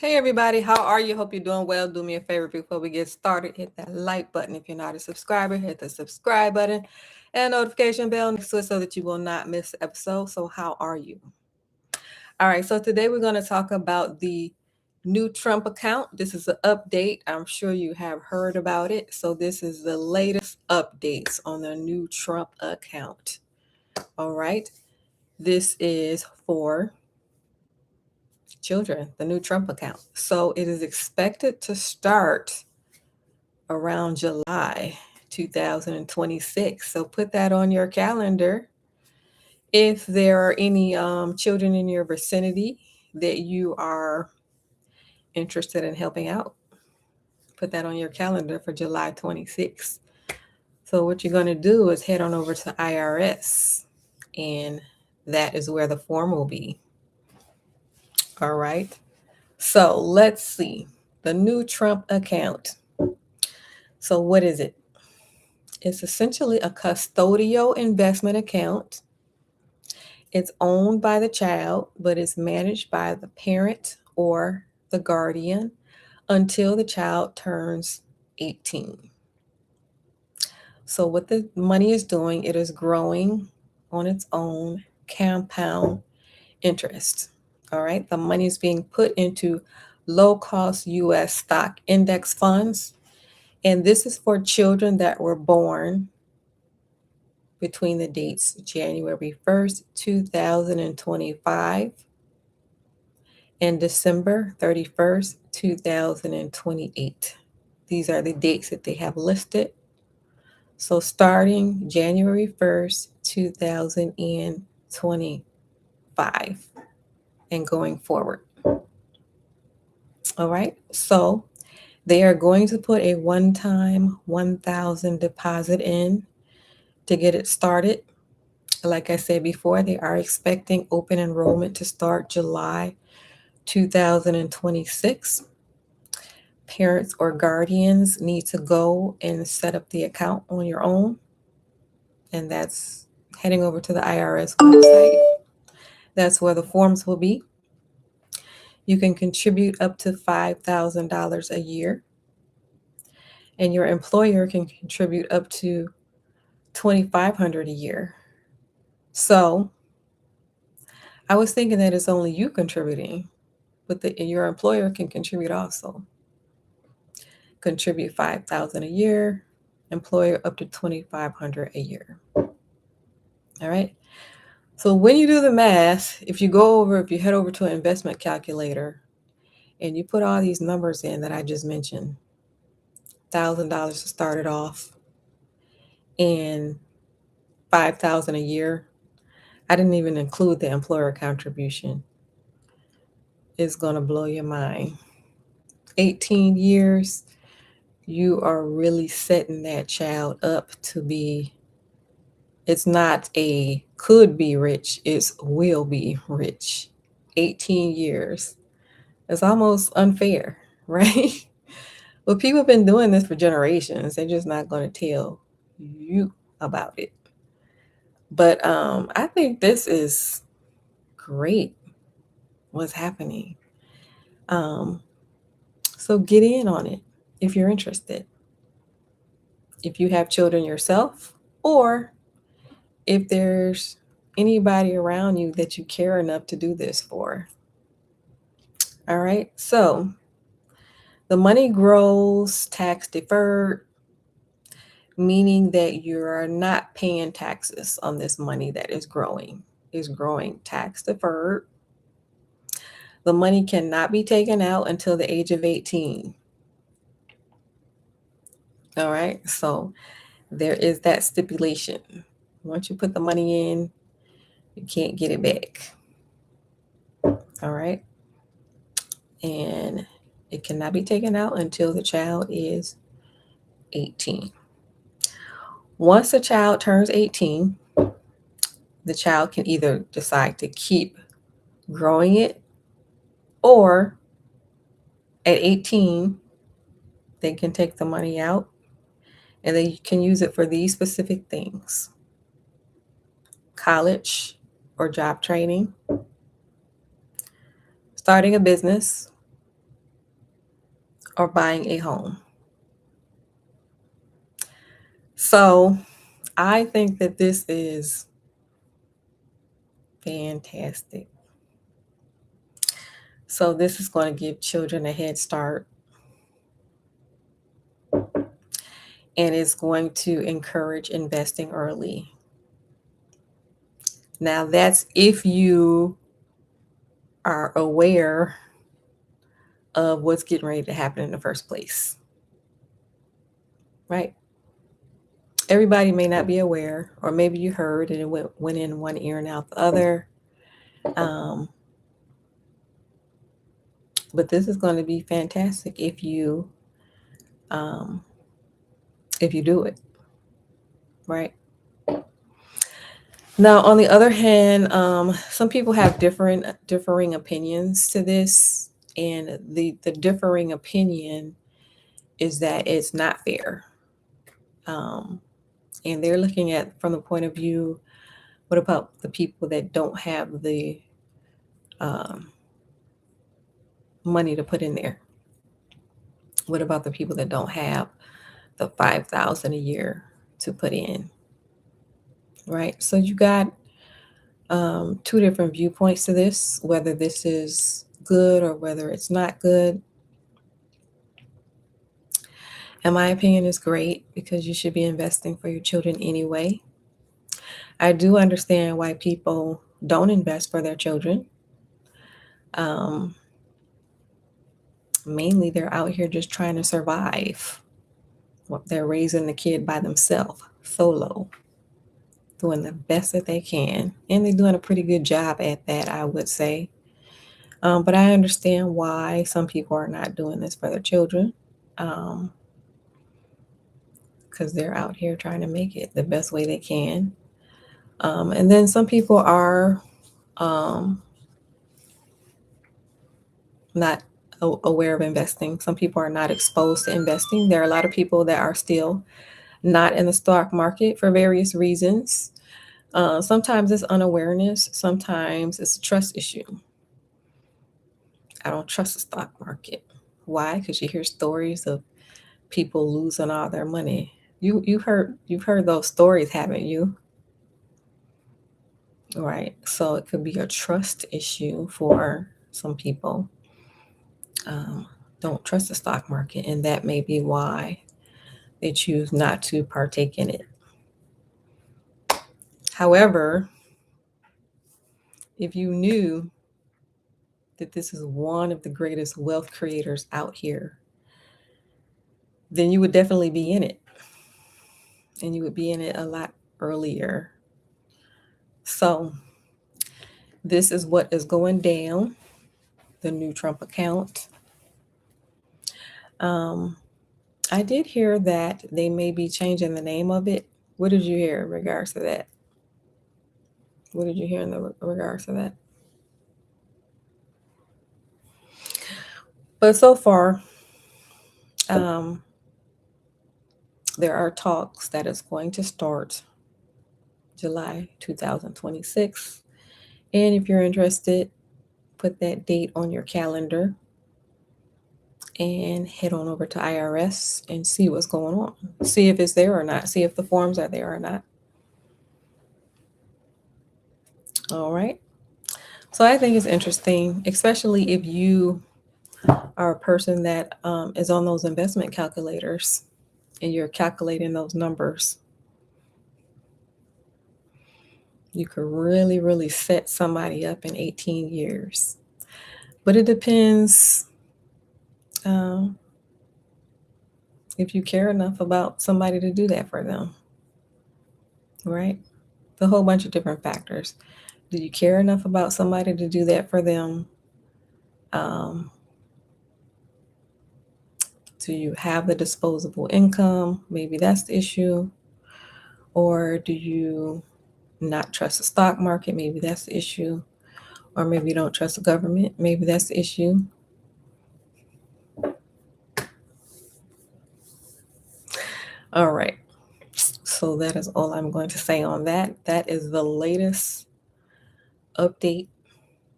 Hey everybody, how are you? Hope you're doing well. Do me a favor before we get started. Hit that like button. If you're not a subscriber, hit the subscribe button and notification bell next to it so that you will not miss the episode. So, how are you? All right, so today we're going to talk about the new Trump account. This is an update. I'm sure you have heard about it. So, this is the latest updates on the new Trump account. All right, this is for children, the new Trump account. So it is expected to start around July 2026. So put that on your calendar. If there are any children in your vicinity that you are interested in helping out, put that on your calendar for July 26th. So what you're going to do is head on over to IRS, and that is where the form will be. All right. So let's see. The new Trump account. So, what is it? It's essentially a custodial investment account. It's owned by the child, but it's managed by the parent or the guardian until the child turns 18. So, what the money is doing, it is growing on its own compound interest. All right. The money is being put into low cost US stock index funds. And this is for children that were born between the dates January 1st, 2025 and December 31st, 2028. These are the dates that they have listed. So starting January 1st, 2025 and going forward. All right. So they are going to put a one-time 1,000 deposit in to get it started. Like I said before, they are expecting open enrollment to start July 2026. Parents or guardians need to go and set up the account on your own, and that's heading over to the IRS website. That's where the forms will be. You can contribute up to $5,000 a year, and your employer can contribute up to $2,500 a year. So I was thinking that it's only you contributing, but your employer can contribute also. Contribute $5,000 a year, employer up to $2,500 a year. All right. So when you do the math, if you head over to an investment calculator and you put all these numbers in that I just mentioned, $1,000 to start it off and $5,000 a year. I didn't even include the employer contribution. It's going to blow your mind. 18 years, you are really setting that child up to be, it's not a could be rich, it's will be rich. 18 years. It's almost unfair, right? Well, people have been doing this for generations. They're just not going to tell you about it. But I think this is great what's happening. Um, so get in on it if you're interested. If you have children yourself, or if there's anybody around you that you care enough to do this for. All right. So the money grows tax deferred, meaning that you are not paying taxes on this money that is growing. Is growing tax deferred. The money cannot be taken out until the age of 18. All right. So there is that stipulation. Once you put the money in, you can't get it back. All right. And it cannot be taken out until the child is 18. Once the child turns 18, the child can either decide to keep growing it, or at 18, they can take the money out and they can use it for these specific things: college or job training, starting a business, or buying a home. So I think that this is fantastic. So this is going to give children a head start, and it's going to encourage investing early. Now, that's if you are aware of what's getting ready to happen in the first place, right? Everybody may not be aware, or maybe you heard and it went in one ear and out the other. But this is going to be fantastic if you do it, right? Now, on the other hand, some people have differing opinions to this, and the differing opinion is that it's not fair. And they're looking at from the point of view, what about the people that don't have the money to put in there? What about the people that don't have the 5,000 a year to put in? Right. So you got two different viewpoints to this, whether this is good or whether it's not good. And my opinion is great because you should be investing for your children anyway. I do understand why people don't invest for their children. Mainly, they're out here just trying to survive. They're raising the kid by themselves, solo, doing the best that they can. And they're doing a pretty good job at that, I would say. But I understand why some people are not doing this for their children. Because they're out here trying to make it the best way they can. And then some people are not aware of investing. Some people are not exposed to investing. There are a lot of people that are still not in the stock market for various reasons. Sometimes it's unawareness. Sometimes it's a trust issue. I don't trust the stock market. Why? Because you hear stories of people losing all their money. You've heard those stories, haven't you? Right. So it could be a trust issue for some people. Don't trust the stock market, and that may be why they choose not to partake in it. However, if you knew that this is one of the greatest wealth creators out here, then you would definitely be in it. And you would be in it a lot earlier. So, this is what is going down, the new Trump account. I did hear that they may be changing the name of it. What did you hear in regards to that? What did you hear in regards to that? But so far, there are talks that it's going to start July 2026. And if you're interested, put that date on your calendar and head on over to IRS and see what's going on. See if it's there or not. See if the forms are there or not. All right. So I think it's interesting, especially if you are a person that is on those investment calculators and you're calculating those numbers. You could really, really set somebody up in 18 years. But it depends if you care enough about somebody to do that for them, right? A whole bunch of different factors. Do you care enough about somebody to do that for them? Do you have the disposable income? Maybe that's the issue. Or do you not trust the stock market? Maybe that's the issue. Or maybe you don't trust the government. Maybe that's the issue. All right. So that is all I'm going to say on that. That is the latest update.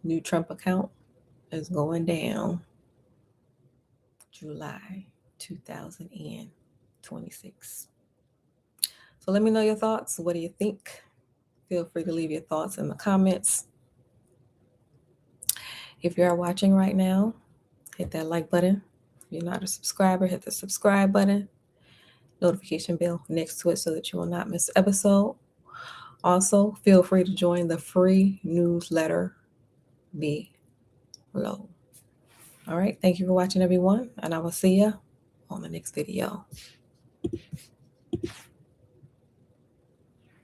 New Trump account is going down. July 2026. So let me know your thoughts. What do you think? Feel free to leave your thoughts in the comments. If you are watching right now, hit that like button. If you're not a subscriber, hit the subscribe button. Notification bell next to it so that you will not miss an episode. Also, feel free to join the free newsletter below. All right. Thank you for watching, everyone, and I will see you on the next video.